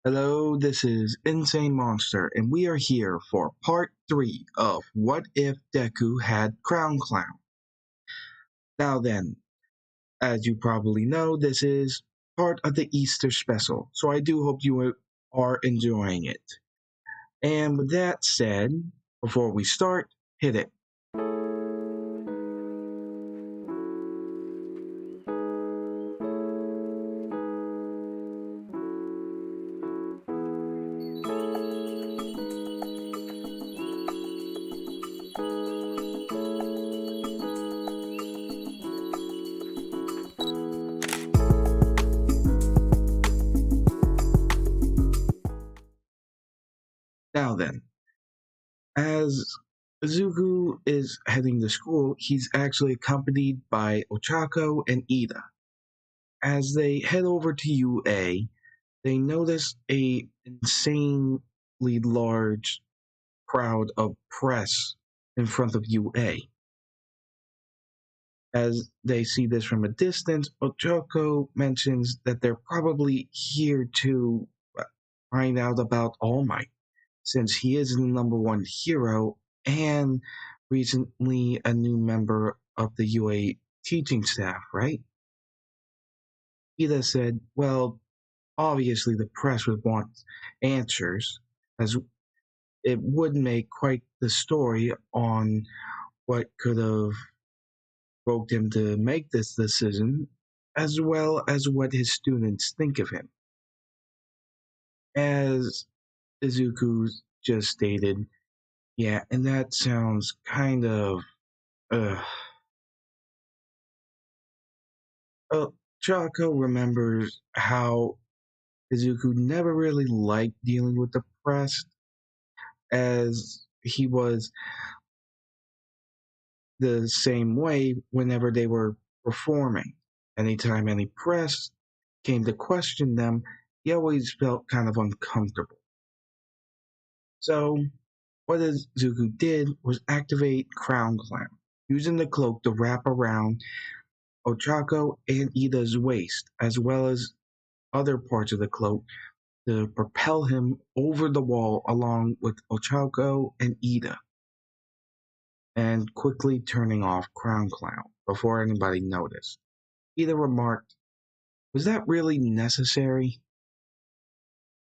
Hello, this is Insane Monster, and we are here for part 3 of What If Deku Had Crown Clown. Now then, as you probably know, this is part of the Easter special, so I do hope you are enjoying it. And with that said, before we start, hit it. Now then, as Izuku is heading to school, he's actually accompanied by Ochako and Ida. As they head over to UA, they notice a insanely large crowd of press in front of UA. As they see this from a distance, Ochako mentions that they're probably here to find out about All Might, since he is the number one hero and recently a new member of the UA teaching staff, right? Ida said, well, obviously the press would want answers, as it would make quite the story on what could have provoked him to make this decision, as well as what his students think of him. As Izuku just stated, yeah, and that sounds kind of, uh. Chaco remembers how Izuku never really liked dealing with the press, as he was the same way whenever they were performing. Anytime any press came to question them, he always felt kind of uncomfortable. So, what Izuku did was activate Crown Clown, using the cloak to wrap around Ochako and Ida's waist, as well as other parts of the cloak to propel him over the wall along with Ochako and Ida, and quickly turning off Crown Clown before anybody noticed. Ida remarked, was that really necessary?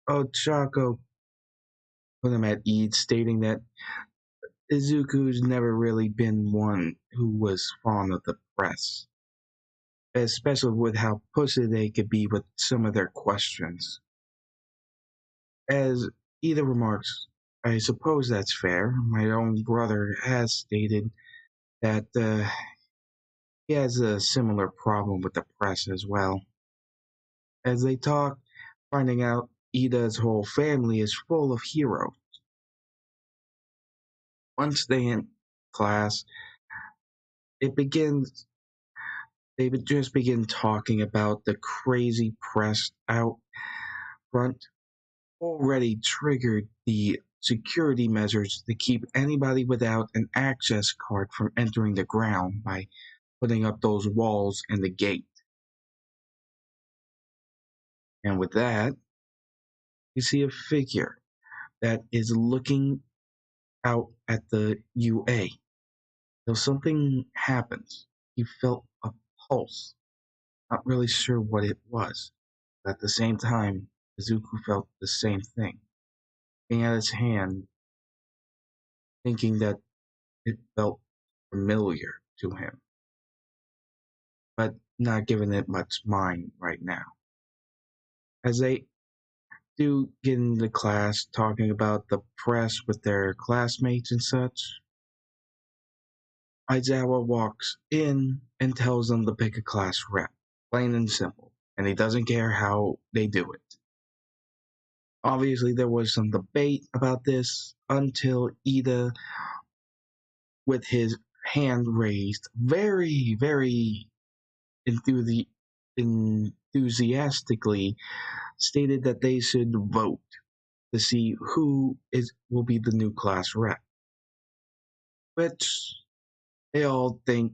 Ochako put him at ease, stating that Izuku's never really been one who was fond of the press, especially with how pushy they could be with some of their questions. As Ida remarks, I suppose that's fair. My own brother has stated that he has a similar problem with the press as well. As they talk, finding out Ida's whole family is full of heroes. Once they in class, it begins. They would just begin talking about the crazy press out front already triggered the security measures to keep anybody without an access card from entering the ground by putting up those walls and the gate. And with that, you see a figure that is looking out at the UA. So something happens. He felt a pulse, not really sure what it was. But at the same time, Izuku felt the same thing. Looking at his hand, thinking that it felt familiar to him, but not giving it much mind right now. As they do get into class talking about the press with their classmates and such, Aizawa walks in and tells them to pick a class rep, plain and simple, and he doesn't care how they do it. Obviously, there was some debate about this until Ida, with his hand raised, very enthusiastically stated that they should vote to see who will be the new class rep, which they all think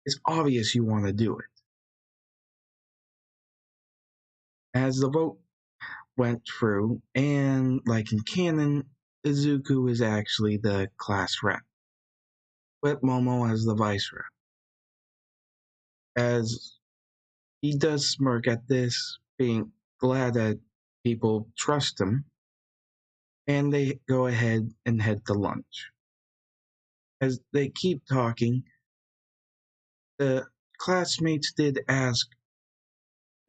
it's obvious you want to do it. As the vote went through, and like in canon, Izuku is actually the class rep, with Momo as the vice rep. As he does smirk at this, being glad that people trust him, and they go ahead and head to lunch. As they keep talking, the classmates did ask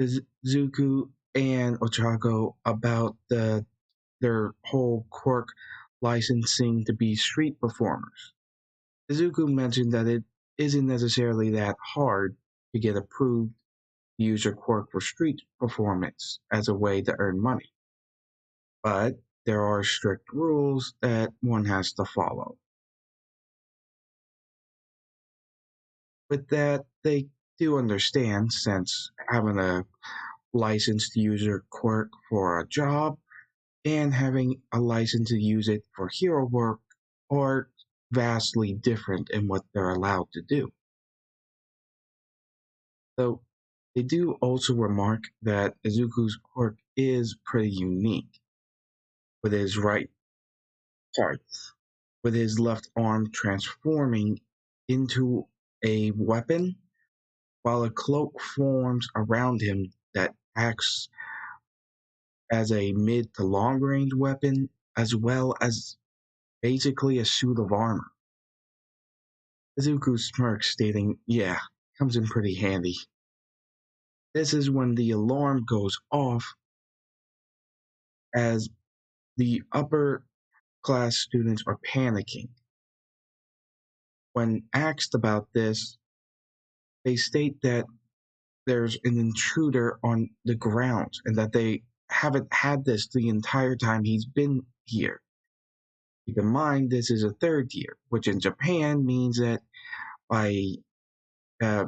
Zuko and Ochako about their whole quirk licensing to be street performers. Zuko mentioned that it isn't necessarily that hard to get approved to use your quirk for street performance as a way to earn money, but there are strict rules that one has to follow. With that, they do understand, since having a license to use your quirk for a job and having a license to use it for hero work are vastly different in what they're allowed to do. Though they do also remark that Izuku's quirk is pretty unique, with his right part, with his left arm transforming into a weapon while a cloak forms around him that acts as a mid to long range weapon, as well as basically a suit of armor. Izuku smirks, stating, "Yeah, comes in pretty handy." This is when the alarm goes off, as the upper class students are panicking. When asked about this, they state that there's an intruder on the grounds and that they haven't had this the entire time he's been here. Keep in mind, this is a third year, which in Japan means that by uh,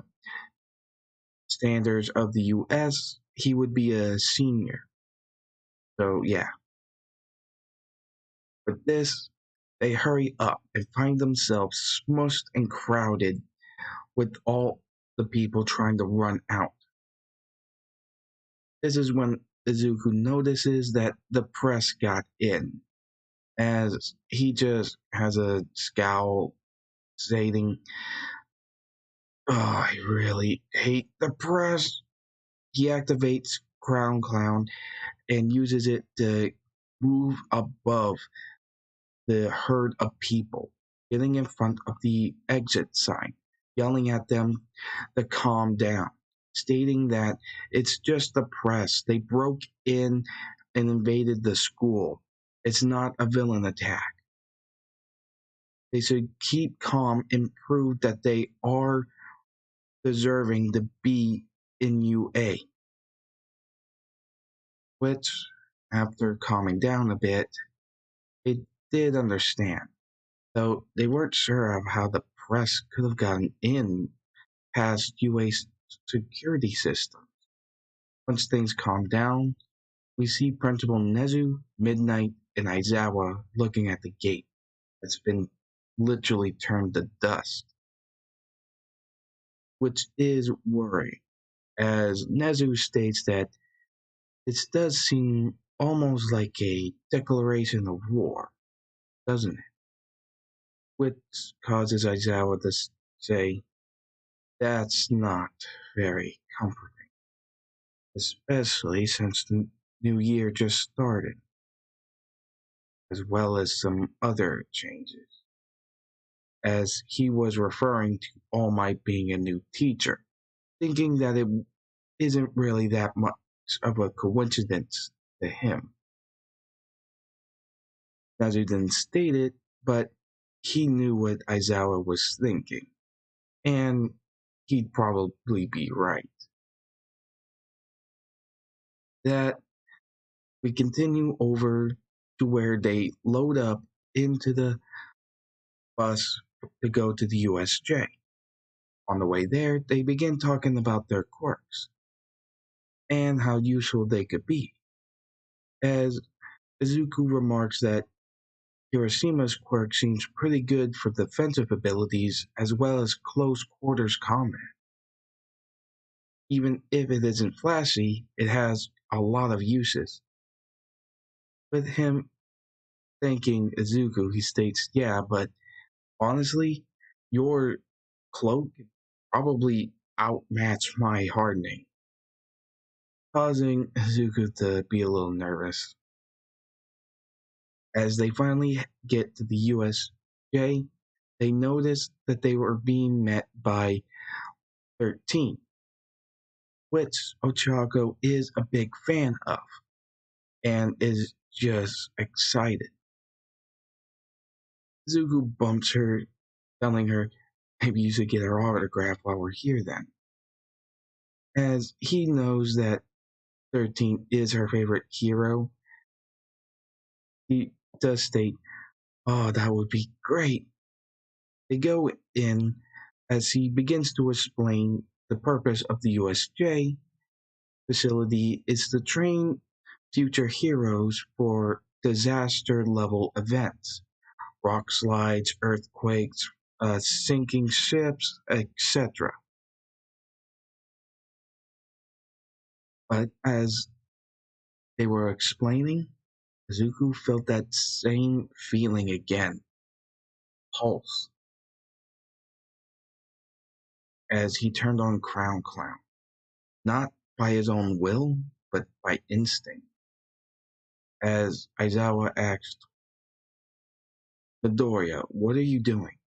standards of the US, he would be a senior. So, yeah. With this, they hurry up and find themselves smushed and crowded with all the people trying to run out. This is when Izuku notices that the press got in, as he just has a scowl stating, "Oh, I really hate the press." He activates Crown Clown and uses it to move above the herd of people, getting in front of the exit sign, yelling at them to calm down, stating that it's just the press. They broke in and invaded the school. It's not a villain attack. They should keep calm and prove that they are deserving to be in UA. Which, after calming down a bit, they did understand, though they weren't sure of how the press could have gotten in past UA's security system. Once things calmed down, we see Principal Nezu, Midnight, and Aizawa looking at the gate that's been literally turned to dust, which is worrying, as Nezu states that it does seem almost like a declaration of war, doesn't it? Which causes Aizawa to say, "That's not very comforting, especially since the new year just started," as well as some other changes, as he was referring to All Might being a new teacher, thinking that it isn't really that much of a coincidence to him. Nazu didn't state it, but he knew what Aizawa was thinking, and he'd probably be right. That we continue over to where they load up into the bus to go to the USJ. On the way there, they begin talking about their quirks and how useful they could be, as Izuku remarks that Hiroshima's quirk seems pretty good for defensive abilities as well as close quarters combat. Even if it isn't flashy, it has a lot of uses, With him thanking Izuku, he states, "Yeah, but honestly, your cloak probably outmatched my hardening," causing Izuku to be a little nervous. As they finally get to the USJ, they notice that they were being met by 13, which Ochako is a big fan of and is just excited. Zuko bumps her, telling her maybe you should get her autograph while we're here then. As he knows that 13 is her favorite hero, he does state, "Oh, that would be great." They go in as he begins to explain the purpose of the USJ facility is to train future heroes for disaster level events, rock slides, earthquakes, sinking ships, etc. But as they were explaining, Zuko felt that same feeling again, pulse, as he turned on Crown Clown, not by his own will, but by instinct. As Aizawa asked, "Midoriya, what are you doing?"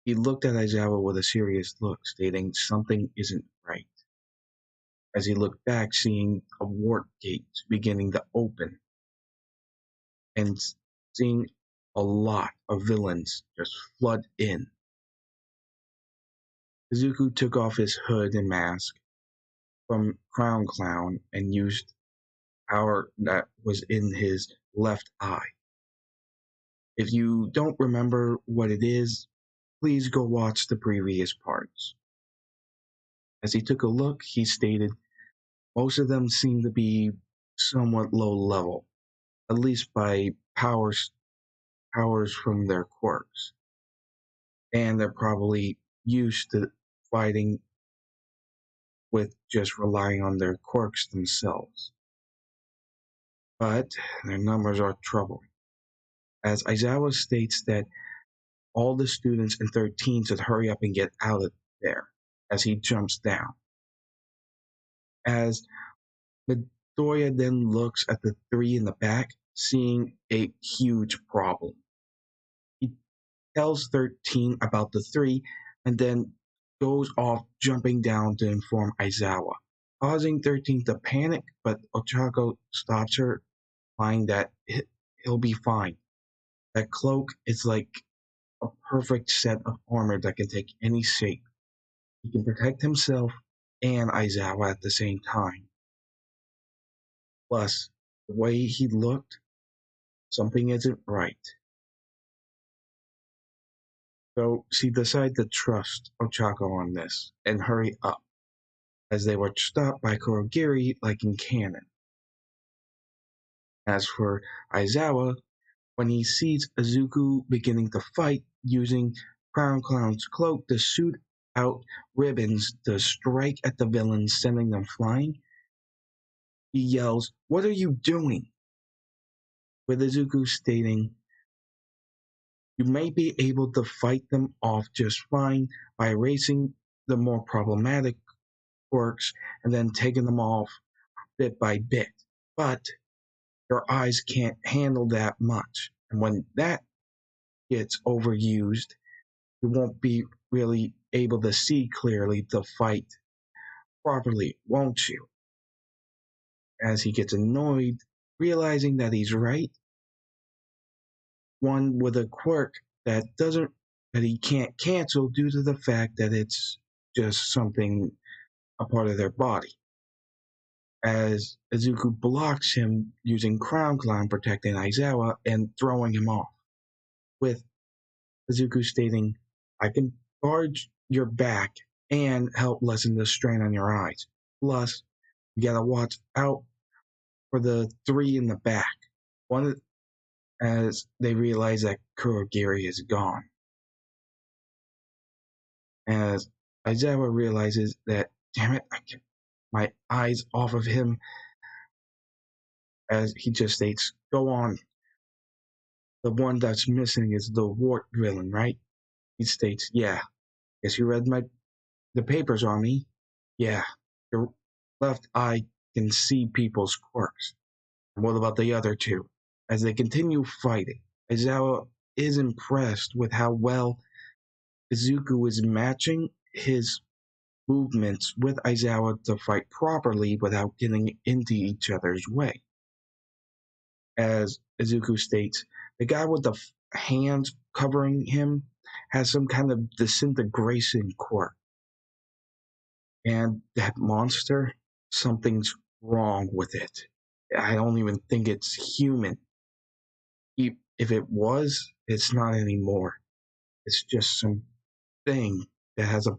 He looked at Aizawa with a serious look, stating something isn't right. As he looked back, seeing a warp gate beginning to open and seeing a lot of villains just flood in. Izuku took off his hood and mask from Crown Clown and used power that was in his left eye. If you don't remember what it is, please go watch the previous parts. As he took a look, he stated, most of them seem to be somewhat low level, at least by powers from their quirks. And they're probably used to fighting with just relying on their quirks themselves. But their numbers are troubling, as Aizawa states that all the students in 13 should hurry up and get out of there as he jumps down. As Midoriya then looks at the three in the back, seeing a huge problem. He tells 13 about the three and then goes off jumping down to inform Aizawa, causing 13 to panic, but Ochako stops her, implying that he'll be fine. That cloak is like a perfect set of armor that can take any shape. He can protect himself and Aizawa at the same time. Plus, the way he looked, something isn't right. So she decided to trust Ochako on this and hurry up, as they were stopped by Kurogiri like in canon. As for Aizawa, when he sees Izuku beginning to fight using Crown Clown's cloak to shoot out ribbons to strike at the villains, sending them flying, he yells, "What are you doing?" With Izuku stating, "You may be able to fight them off just fine by erasing the more problematic quirks and then taking them off bit by bit, but your eyes can't handle that much. And when that gets overused, you won't be really able to see clearly to fight properly, won't you?" As he gets annoyed, realizing that he's right, one with a quirk that he can't cancel due to the fact that it's just something a part of their body. As Izuku blocks him using Crown Clown protecting Aizawa and throwing him off, with Izuku stating, "I can guard your back and help lessen the strain on your eyes. Plus, you gotta watch out for the three in the back." One as they realize that Kurogiri is gone. As Aizawa realizes that, damn it, I can my eyes off of him. as he just states, "Go on. The one that's missing is the wart villain, right?" He states, "Yeah. Guess you read the papers on me. Yeah. Your left eye can see people's quirks. And what about the other two?" As they continue fighting, Aizawa is impressed with how well Izuku is matching his movements with Aizawa to fight properly without getting into each other's way. As Izuku states, the guy with the hands covering him has some kind of disintegration quirk. And that monster, something's wrong with it. I don't even think it's human. If it was, it's not anymore. It's just some thing that has a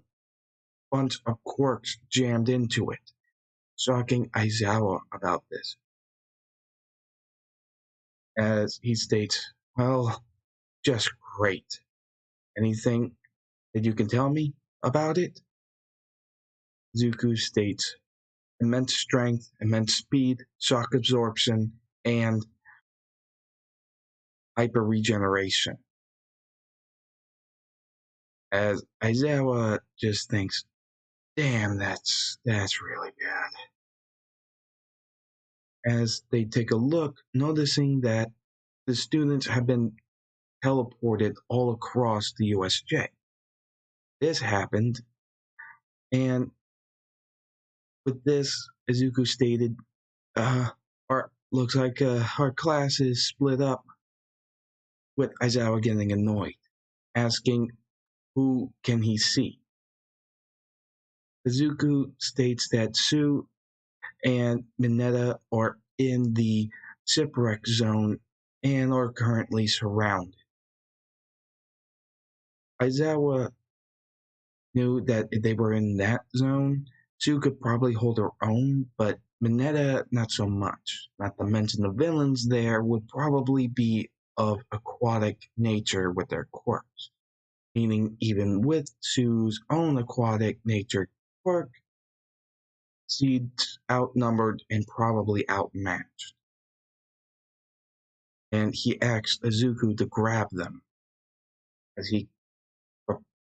bunch of quirks jammed into it. Shocking Aizawa about this. As he states, "Well, just great. Anything that you can tell me about it?" Zuko states, "Immense strength, immense speed, shock absorption, and hyper regeneration." As Aizawa just thinks, "Damn, that's really bad." As they take a look, noticing that the students have been teleported all across the USJ. This happened, and with this, Izuku stated, our looks like our class is split up," with Aizawa getting annoyed, asking who can he see. Izuku states that Sue and Mineta are in the shipwreck zone and are currently surrounded. Aizawa knew that if they were in that zone, Sue could probably hold her own, but Mineta not so much. Not to mention the villains there would probably be of aquatic nature with their quirks. Meaning even with Sue's own aquatic nature quirk, she's outnumbered and probably outmatched. And he asked Izuku to grab them, as he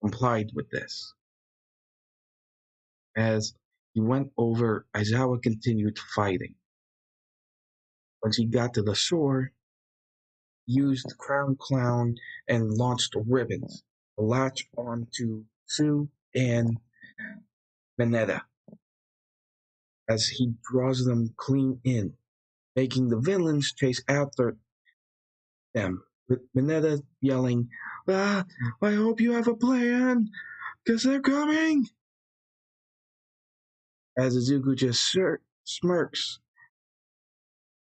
complied with this. As he went over, Aizawa continued fighting. Once he got to the shore, he used the Crown Clown and launched ribbons to latch onto Sue and Mineta as he draws them clean in, making the villains chase after them, with Mineta yelling, "Ah, I hope you have a plan, 'cause they're coming!" As Izuku just smirks,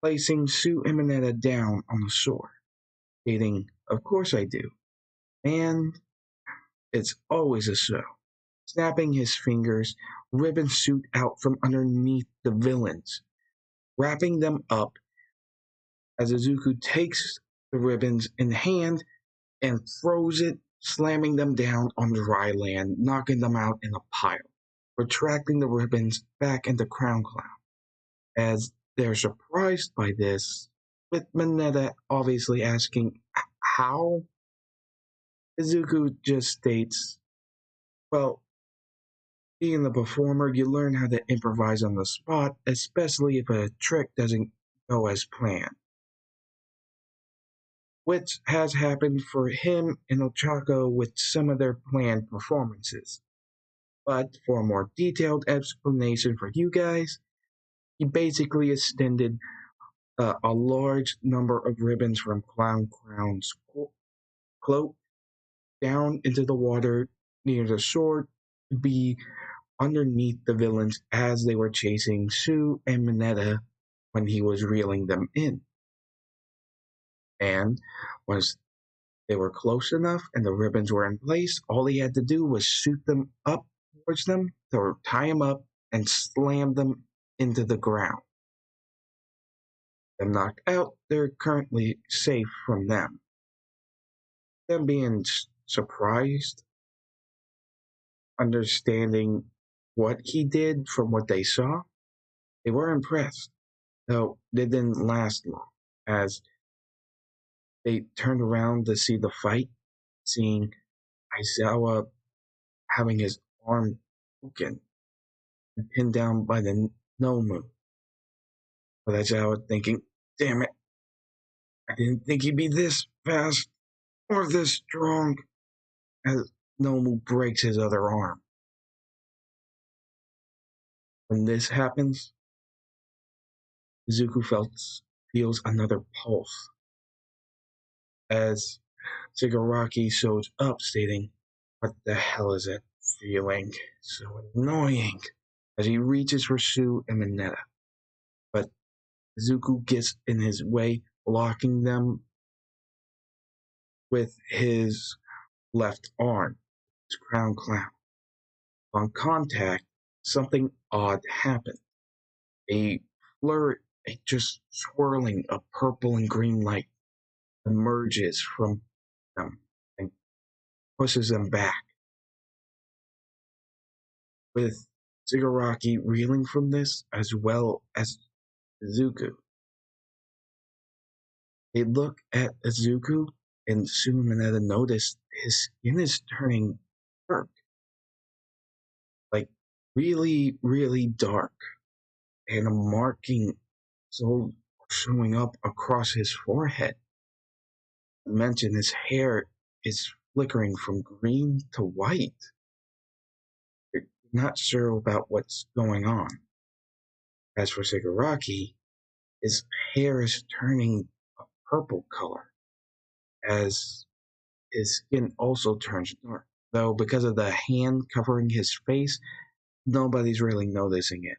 placing Sue and Mineta down on the shore, stating, "Of course I do. And it's always a show." Snapping his fingers, ribbons shoot out from underneath the villains, wrapping them up as Izuku takes the ribbons in hand and throws it, slamming them down on dry land, knocking them out in a pile, retracting the ribbons back into Crown Clown. As they're surprised by this, with Mineta obviously asking how, Izuku just states, "Well, being the performer, you learn how to improvise on the spot, especially if a trick doesn't go as planned." Which has happened for him and Ochako with some of their planned performances. But for a more detailed explanation for you guys, he basically extended a large number of ribbons from Clown Crown's cloak down into the water near the shore to be underneath the villains as they were chasing Sue and Mineta when he was reeling them in. And once they were close enough and the ribbons were in place, all he had to do was shoot them up towards them to tie them up and slam them into the ground. Them knocked out, they're currently safe from them. Them being surprised, understanding what he did from what they saw, they were impressed. Though they didn't last long, as they turned around to see the fight, seeing Aizawa having his arm broken and pinned down by the Nomu. But Aizawa thinking, damn it, I didn't think he'd be this fast or this strong, as Nomu breaks his other arm. When this happens, Izuku feels another pulse as Shigaraki shows up stating, what the hell is that feeling? So annoying. As he reaches for Sue and Mineta. But Izuku gets in his way, blocking them with his left arm, his crown clown. On contact, something odd happens. A flurry, a just swirling of purple and green light emerges from them and pushes them back. With Shigaraki reeling from this, as well as Izuku. They look at Izuku, and soon Mineta notice his skin is turning dark. Like, really, really dark. And a marking so showing up across his forehead. I mentioned his hair is flickering from green to white. You're not sure about what's going on. As for Shigaraki, his hair is turning a purple color as his skin also turns dark. Though because of the hand covering his face, nobody's really noticing it.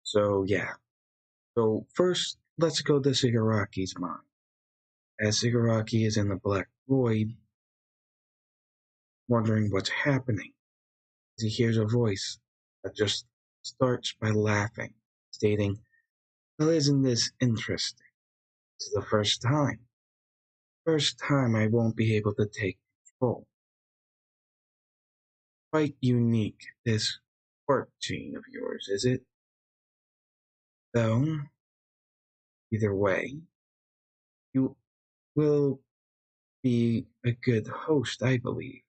So yeah. So first, let's go to Shigaraki's mind. As Shigaraki is in the black void, wondering what's happening, he hears a voice that just starts by laughing, stating, well, isn't this interesting? It's the first time. First time I won't be able to take control. Quite unique, this work gene of yours, is it? Though, either way, you will be a good host, I believe,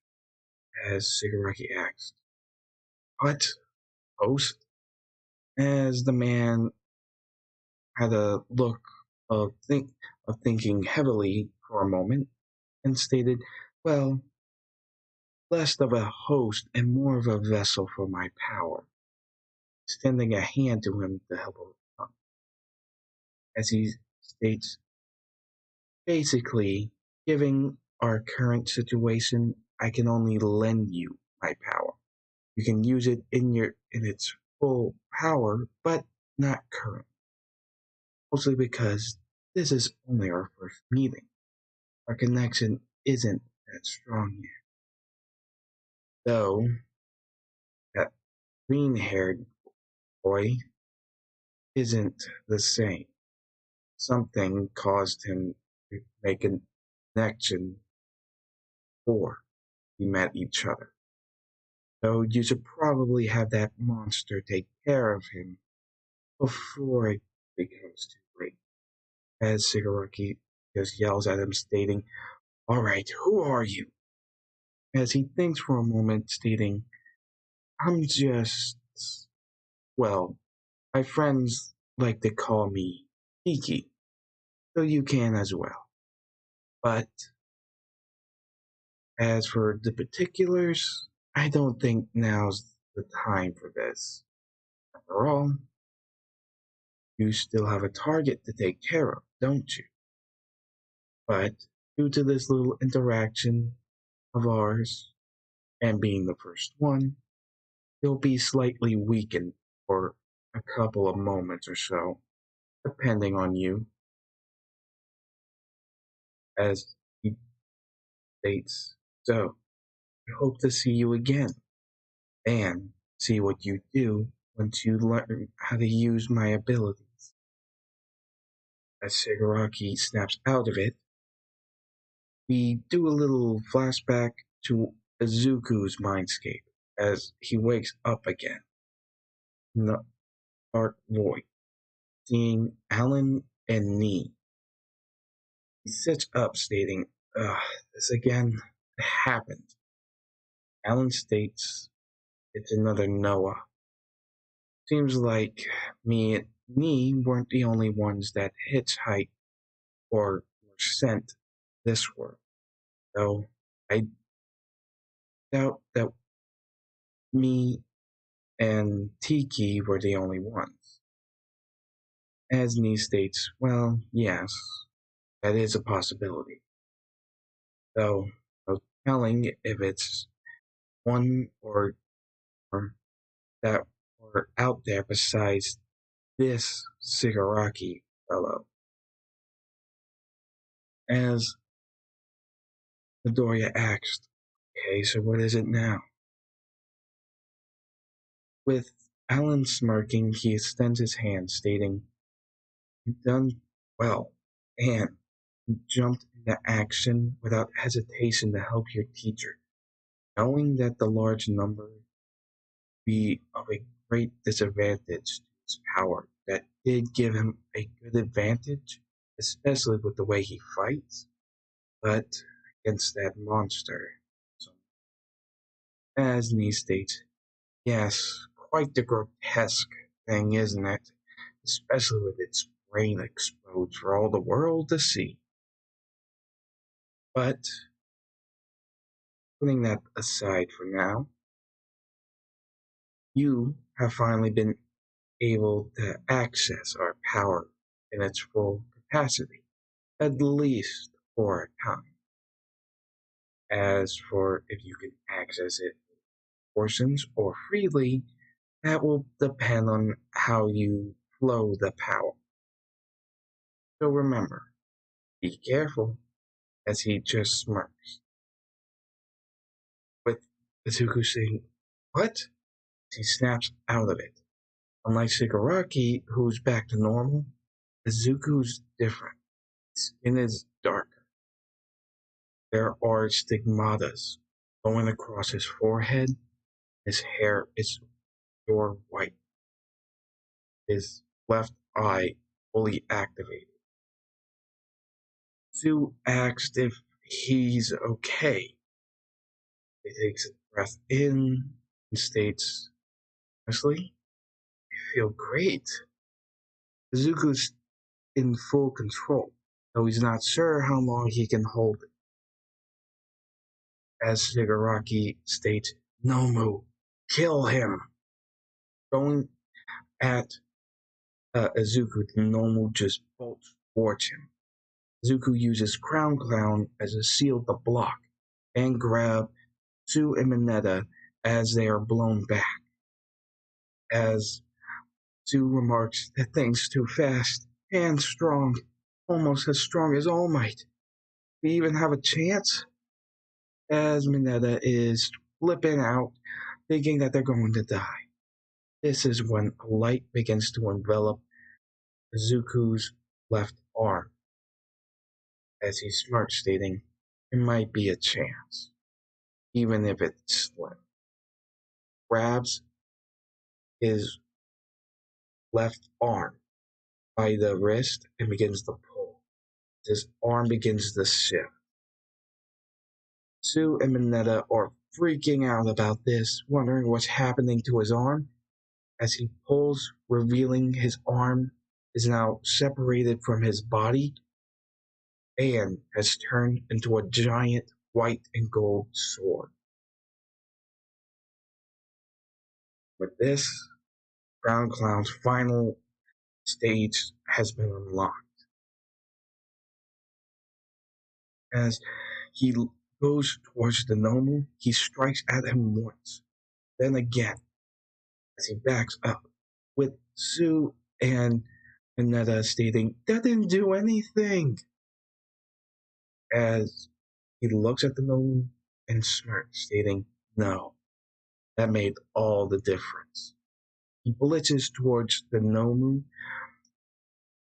as Shigaraki asked. What? Host? As the man had a look of thinking heavily for a moment and stated, well, less of a host and more of a vessel for my power, extending a hand to him to help him up. As he states, basically, given our current situation, I can only lend you my power. You can use it in its full power, but not current. Mostly because this is only our first meeting. Our connection isn't that strong yet. Though that green-haired boy isn't the same. Something caused him to make a connection before we met each other. So you should probably have that monster take care of him before it becomes too late. As Shigaraki just yells at him, stating, alright, who are you? As he thinks for a moment, stating, I'm just, well, my friends like to call me Iki, so you can as well. But as for the particulars, I don't think now's the time for this. After all, you still have a target to take care of, don't you? But due to this little interaction of ours, and being the first one, you'll be slightly weakened for a couple of moments or so, depending on you, as he states. So, I hope to see you again, and see what you do once you learn how to use my abilities. As Shigaraki snaps out of it, we do a little flashback to Izuku's mindscape as he wakes up again. the dark void, seeing Alan and Nee. He sits up, stating, "Ugh, this again happened." Alan states it's another Noah. Seems like me and Nee weren't the only ones that hitchhiked or were sent this world, though I doubt that me and Tiki were the only ones. As Nee states, well, yes, that is a possibility, though no telling if it's one or that were out there besides this Sigaraki fellow. As Midoriya asked, okay, so what is it now? With Alan smirking, he extends his hand, stating, "You've done well, and you jumped into action without hesitation to help your teacher, knowing that the large number would be of a great disadvantage to his power. That did give him a good advantage, especially with the way he fights, but against that monster." So, as Nee states, yes, quite the grotesque thing, isn't it? Especially with its brain exposed for all the world to see. But putting that aside for now, you have finally been able to access our power in its full capacity, at least for a time. As for if you can access it in portions or freely, that will depend on how you flow the power. So remember, be careful, as he just smirks. With Izuku saying, "What?" He snaps out of it. Unlike Shigaraki, who's back to normal, Izuku's different. His skin is darker. There are stigmatas going across his forehead. His hair is pure white. His left eye fully activated. Sue asked if he's okay. He takes a breath in and states, "Honestly, I feel great." Izuku's in full control, though he's not sure how long he can hold it. As Shigaraki states, "Nomu, kill him." Going at Izuku, Nomu just bolts towards him. Izuku uses Crown Clown as a shield to block and grab Tsu and Mineta as they are blown back. As Tsu remarks, "That thing's too fast and strong, almost as strong as All Might. We even have a chance?" As Mineta is flipping out, thinking that they're going to die. This is when a light begins to envelop Izuku's left arm, as he smirks, stating, "It might be a chance, even if it's slim." Grabs his left arm by the wrist and begins to pull. His arm begins to shift. Sue and Mineta are freaking out about this, wondering what's happening to his arm. As he pulls, revealing his arm is now separated from his body and has turned into a giant white and gold sword. With this, Crown Clown's final stage has been unlocked. As he goes towards the Nomu, he strikes at him once, then again, as he backs up, with Sue and Mineta stating, "That didn't do anything." As he looks at the Nomu and smirks, stating, "No, that made all the difference." He blitzes towards the Nomu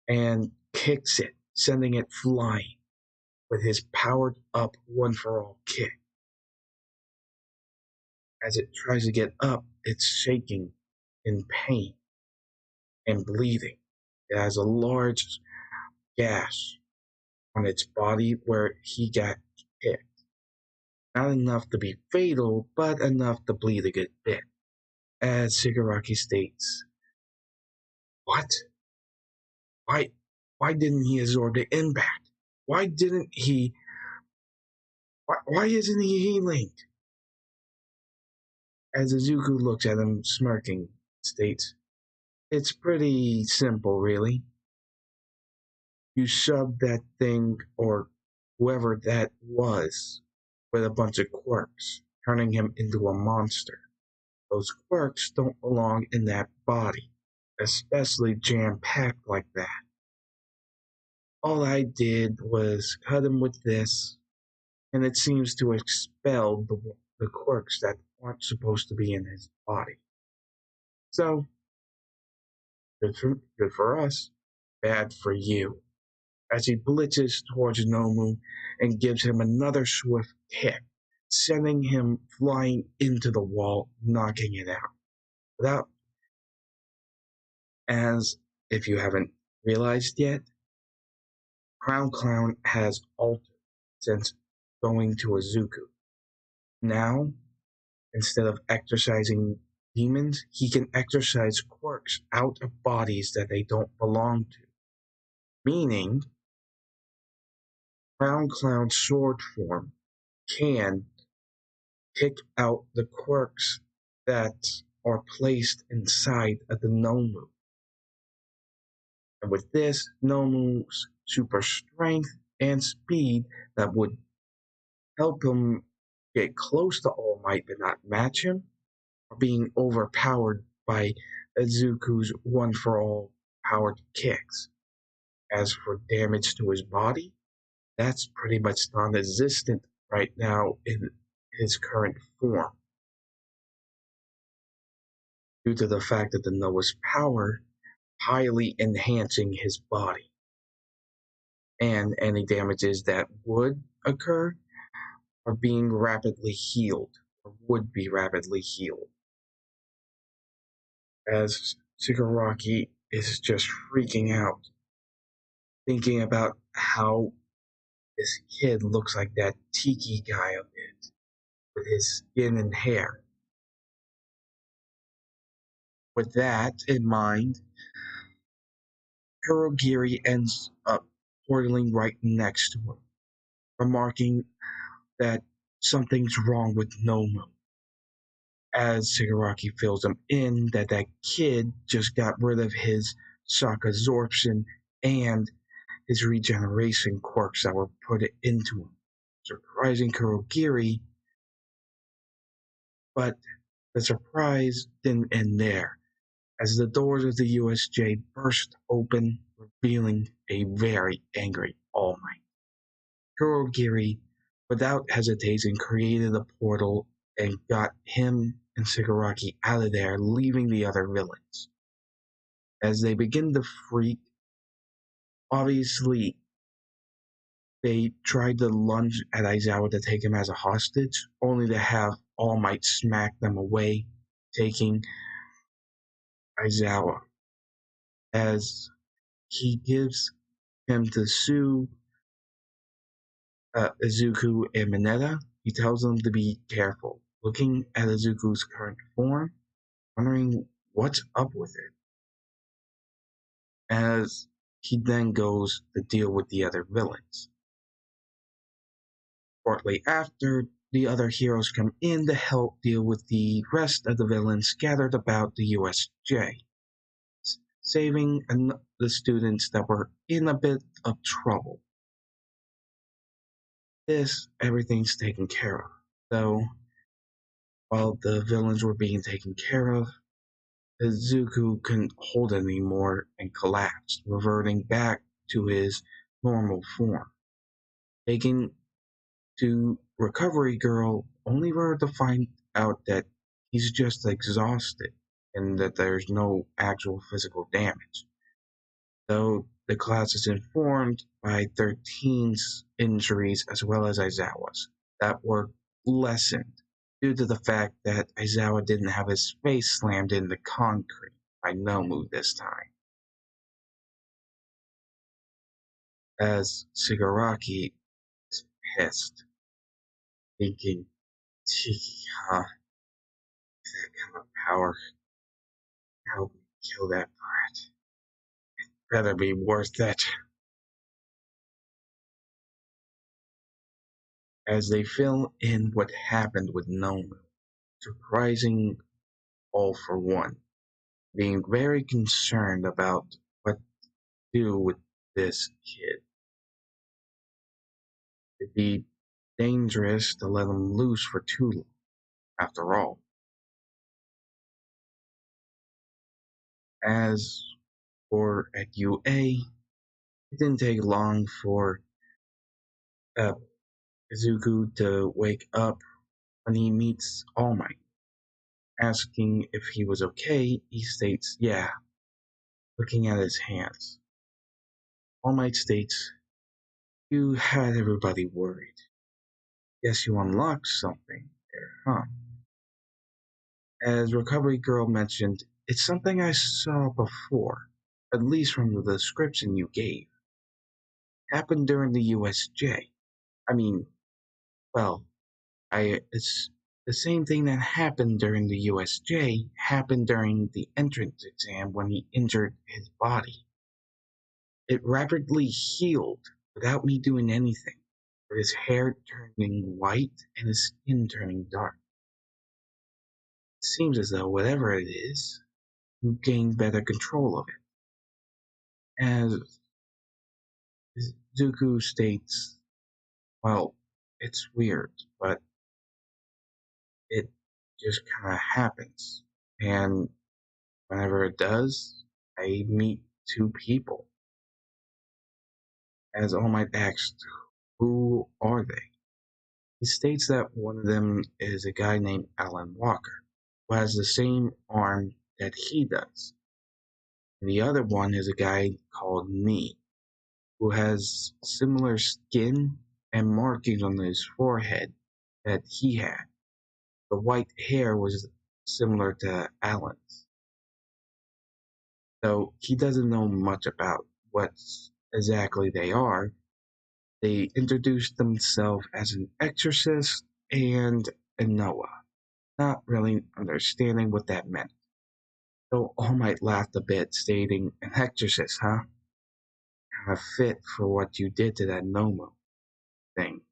and kicks it, sending it flying with his powered up one for all kick. As it tries to get up, it's shaking in pain. and bleeding. It has a large gash on its body where he got hit. Not enough to be fatal, but enough to bleed a good bit. As Shigaraki states, what? Why why didn't he absorb the impact? Why didn't he why isn't he healing? As Izuku looks at him smirking, states, it's pretty simple really. You shoved that thing or whoever that was with a bunch of quirks, turning him into a monster. Those quirks don't belong in that body, especially jam-packed like that. All I did was cut him with this, and it seems to expel the quirks that aren't supposed to be in his body. So, good for us, bad for you. As he blitzes towards Nomu and gives him another swift kick, sending him flying into the wall, knocking it out. Without, as if you haven't realized yet, Crown Clown has altered since going to Izuku. Now, instead of exorcising demons, he can exorcise quirks out of bodies that they don't belong to. Meaning, Crown Clown's sword form can pick out the quirks that are placed inside of the Nomu. And with this, Nomu's super strength and speed that would help him get close to All Might but not match him, are being overpowered by Izuku's one-for-all powered kicks. As for damage to his body, that's pretty much non-existent right now in his current form, due to the fact that the Noah's power highly enhancing his body. And any damages that would occur are being rapidly healed, or would be rapidly healed. As Shigaraki is just freaking out, thinking about how this kid looks like that tiki guy of it, with his skin and hair. With that in mind, Kurogiri ends up portaling right next to him, remarking that something's wrong with Nomu. As Shigaraki fills him in that kid just got rid of his shock absorption and his regeneration quirks that were put into him, surprising Kurogiri. But the surprise didn't end there, as the doors of the USJ burst open, revealing a very angry All Might. Kurogiri, without hesitation, created a portal and got him and Shigaraki out of there, leaving the other villains. As they begin to freak, obviously, they tried to lunge at Aizawa to take him as a hostage, only to have All Might smack them away, taking Aizawa. As he gives him to sue Izuku and Mineta, he tells them to be careful, looking at Izuku's current form, wondering what's up with it. As he then goes to deal with the other villains. Shortly after, the other heroes come in to help deal with the rest of the villains scattered about the USJ, saving the students that were in a bit of trouble. Everything's taken care of, though while the villains were being taken care of, Izuku couldn't hold it anymore and collapsed, reverting back to his normal form. Taken to Recovery Girl, only for her to find out that he's just exhausted and that there's no actual physical damage. Though the class is informed by 13's injuries as well as Aizawa's that were lessened due to the fact that Aizawa didn't have his face slammed into concrete. by Nomu this time. As Shigaraki is pissed, thinking, gee, huh, that kind of power, help me kill that brat. Better be worth it. As they fill in what happened with Nomu, surprising all for one, being very concerned about what to do with this kid. It'd be dangerous to let him loose for too long, after all. As for at UA, it didn't take long for uh, Izuku to wake up when he meets All Might. Asking if he was okay, he states, yeah, looking at his hands. All Might states, you had everybody worried. Guess you unlocked something there, huh? As Recovery Girl mentioned, it's something I saw before, at least from the description you gave. Happened during the USJ. I mean, well, it's the same thing that happened during the USJ happened during the entrance exam when he injured his body. It rapidly healed without me doing anything, with his hair turning white and his skin turning dark. It seems as though whatever it is, you gained better control of it. As Zuko states, well, it's weird, but it just kind of happens. And whenever it does, I meet two people. As All Might asked, who are they? He states that one of them is a guy named Alan Walker, who has the same arm that he does. And the other one is a guy called Nee, who has similar skin and markings on his forehead that he had. The white hair was similar to Alan's. Though he doesn't know much about what exactly they are, they introduced themselves as an exorcist and a Noah, not really understanding what that meant. So All Might laughed a bit, stating, an exorcist, huh? Kind of fit for what you did to that Nomu thing.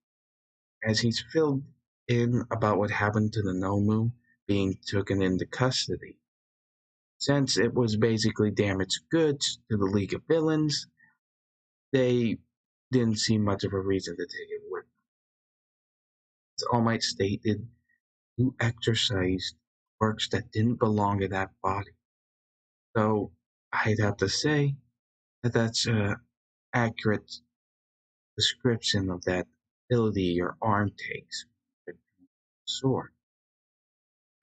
As he's filled in about what happened to the Nomu being taken into custody. Since it was basically damaged goods to the League of Villains, they didn't see much of a reason to take it with them. As All Might stated, you exorcised works that didn't belong in that body. So I'd have to say that that's an accurate description of that ability your arm takes with the sword.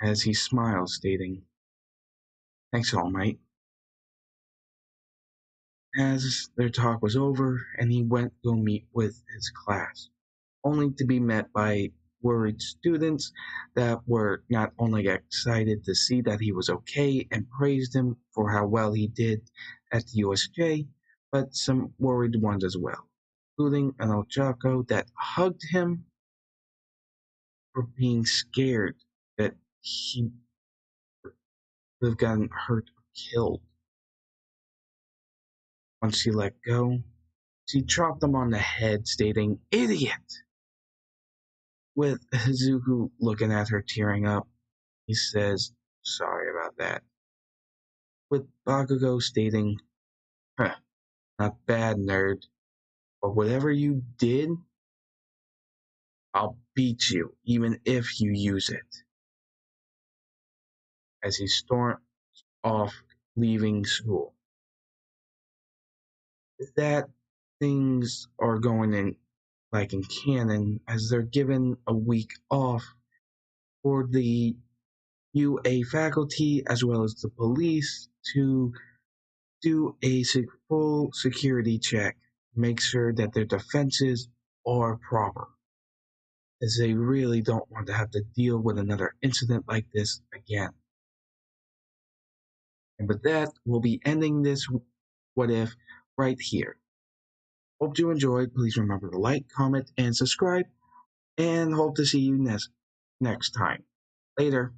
As he smiles, stating, thanks, All Might. As their talk was over, and he went to go meet with his class, only to be met by worried students that were not only excited to see that he was okay and praised him for how well he did at the USJ, but some worried ones as well, including an Ochako that hugged him for being scared that he would have gotten hurt or killed. Once she let go, she chopped him on the head, stating, idiot! With Zuko looking at her tearing up, he says, sorry about that. With Bakugo stating, huh, not bad, nerd, but whatever you did, I'll beat you, even if you use it. As he stormed off, leaving school. That things are going in like in canon, as they're given a week off for the UA faculty as well as the police to do a full security check, make sure that their defenses are proper, as they really don't want to have to deal with another incident like this again. And with that, we'll be ending this what if right here. Hope you enjoyed. Please remember to like, comment, and subscribe. And hope to see you next time. Later.